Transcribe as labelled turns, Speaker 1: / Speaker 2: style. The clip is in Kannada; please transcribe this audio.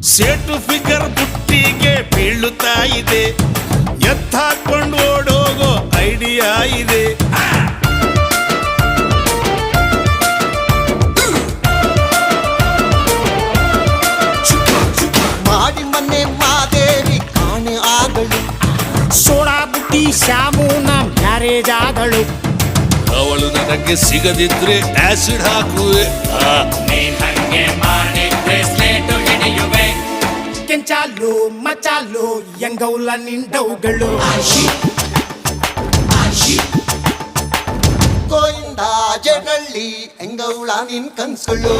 Speaker 1: ಸೇಟು ಫಿಗರ್ ಬುಟ್ಟಿಗೆ ಬೀಳುತ್ತಾ ಇದೆ, ಎತ್ತಾಕೊಂಡು ಓಡೋಗೋ ಐಡಿಯಾ ಇದೆ.
Speaker 2: ಮಾಡಿ ಮನೆ ಮಾದೇವಿ ಕಾಣೆ ಆಗಳು,
Speaker 3: ಸೋಡಾ ಬುಟ್ಟಿ ಶ್ಯಾಮುನ ಮ್ಯಾರೇಜ್ ಆದಳು.
Speaker 1: ಅವಳು ನನಗೆ ಸಿಗದಿದ್ರೆ ಆಸಿಡ್ ಹಾಕುವೆ.
Speaker 3: ಕೆಂಚಾಲು ಮಚಾಲು ಎಂಗೌಲ ನಿಂಡವುಗಳು.
Speaker 2: ಗೋಯಿಂದ ಜಗಳ್ಳಿ ಎಂಗೌಳ ನಿನ್ ಕನ್ಸುಗಳು.